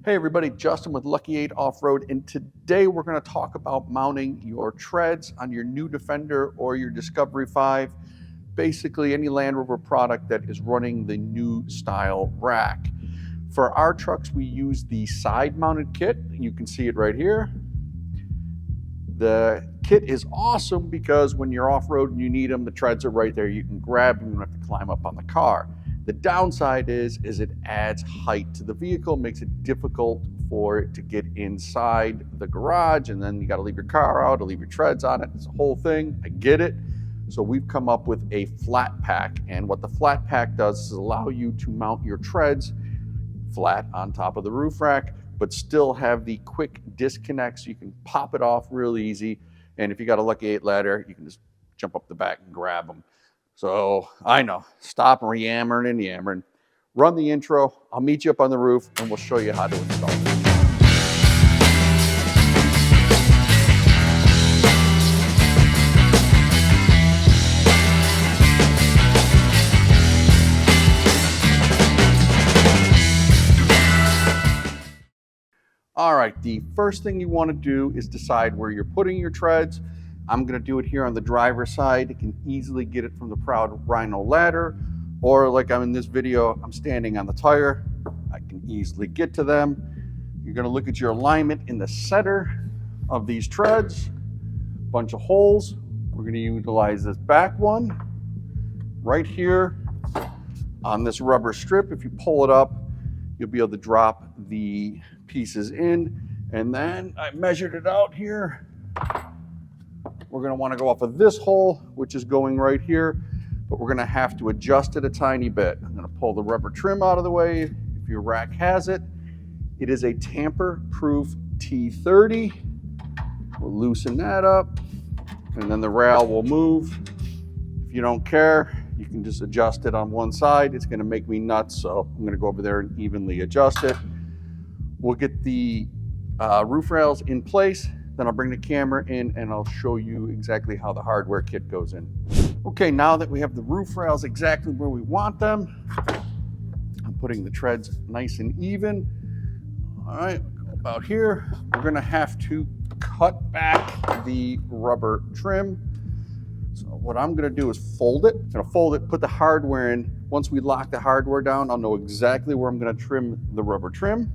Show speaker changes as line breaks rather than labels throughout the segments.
Hey everybody, Justin with Lucky 8 Off-Road, and today we're going to talk about mounting your treads on your new Defender or your Discovery 5, basically any Land Rover product that is running the new style rack. For our trucks, we use the side-mounted kit. You can see it right here. The kit is awesome because when you're off-road and you need them, the treads are right there. You can grab them, you don't have to climb up on the car. The downside is it adds height to the vehicle, makes it difficult for it to get inside the garage, and then you got to leave your car out or leave your treads on it. It's a whole thing. I get it. So we've come up with a flat pack, and what the flat pack does is allow you to mount your treads flat on top of the roof rack, but still have the quick disconnects. You can pop it off real easy, and if you got a Lucky 8 ladder, you can just jump up the back and grab them. So I know, stop yammering and yammering. Run the intro, I'll meet you up on the roof and we'll show you how to install it. All right, the first thing you want to do is decide where you're putting your treads. I'm going to do it here on the driver's side. You can easily get it from the Proud Rhino ladder, or like I'm in this video, I'm standing on the tire. I can easily get to them. You're going to look at your alignment in the center of these treads. Bunch of holes. We're going to utilize this back one right here on this rubber strip. If you pull it up, you'll be able to drop the pieces in. And then I measured it out here. We're going to want to go off of this hole, which is going right here, but we're going to have to adjust it a tiny bit. I'm going to pull the rubber trim out of the way if your rack has it. It is a tamper-proof T30. We'll loosen that up, and then the rail will move. If you don't care, you can just adjust it on one side. It's going to make me nuts, so I'm going to go over there and evenly adjust it. We'll get the roof rails in place. Then I'll bring the camera in and I'll show you exactly how the hardware kit goes in. Okay, now that we have the roof rails exactly where we want them, I'm putting the treads nice and even. All right, about here, we're gonna have to cut back the rubber trim. So what I'm gonna do is fold it. I'm gonna fold it, put the hardware in. Once we lock the hardware down, I'll know exactly where I'm gonna trim the rubber trim.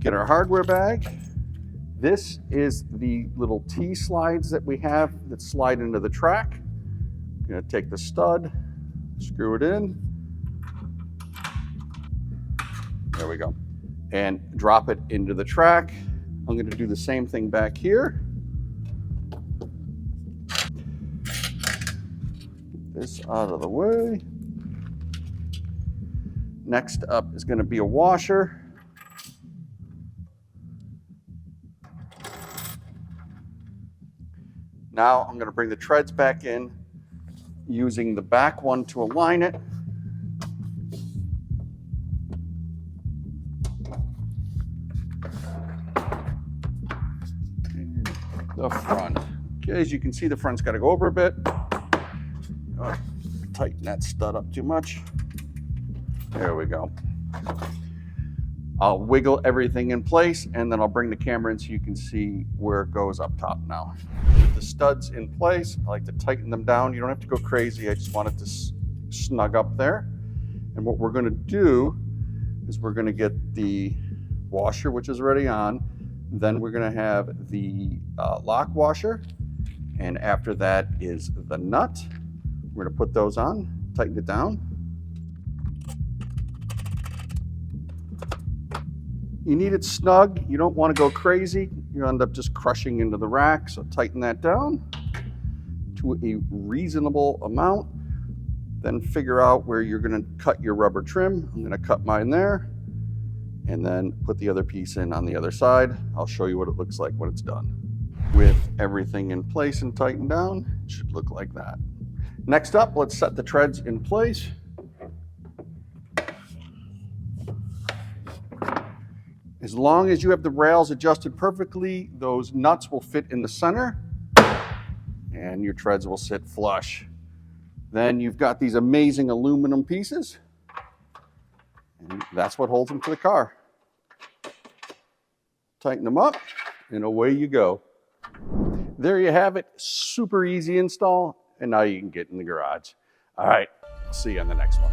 Get our hardware bag. This is the little T-slides that we have that slide into the track. I'm gonna take the stud, screw it in. There we go. And drop it into the track. I'm gonna do the same thing back here. Get this out of the way. Next up is gonna be a washer. Now I'm going to bring the treads back in using the back one to align it. And the front. Okay, as you can see, the front's got to go over a bit. Oh, tighten that stud up too much. There we go. I'll wiggle everything in place and then I'll bring the camera in so you can see where it goes up top now. With the studs in place, I like to tighten them down. You don't have to go crazy. I just want it to snug up there. And what we're going to do is we're going to get the washer, which is already on. Then we're going to have the lock washer. And after that is the nut. We're going to put those on, tighten it down. You need it snug. You don't want to go crazy. You end up just crushing into the rack. So tighten that down to a reasonable amount. Then figure out where you're going to cut your rubber trim. I'm going to cut mine there and then put the other piece in on the other side. I'll show you what it looks like when it's done. With everything in place and tightened down, it should look like that. Next up, let's set the treads in place. As long as you have the rails adjusted perfectly, those nuts will fit in the center and your treads will sit flush. Then you've got these amazing aluminum pieces, and that's what holds them to the car. tighten them up, and away you go. There you have it. Super easy install, and now you can get in the garage. All right, I'll see you on the next one.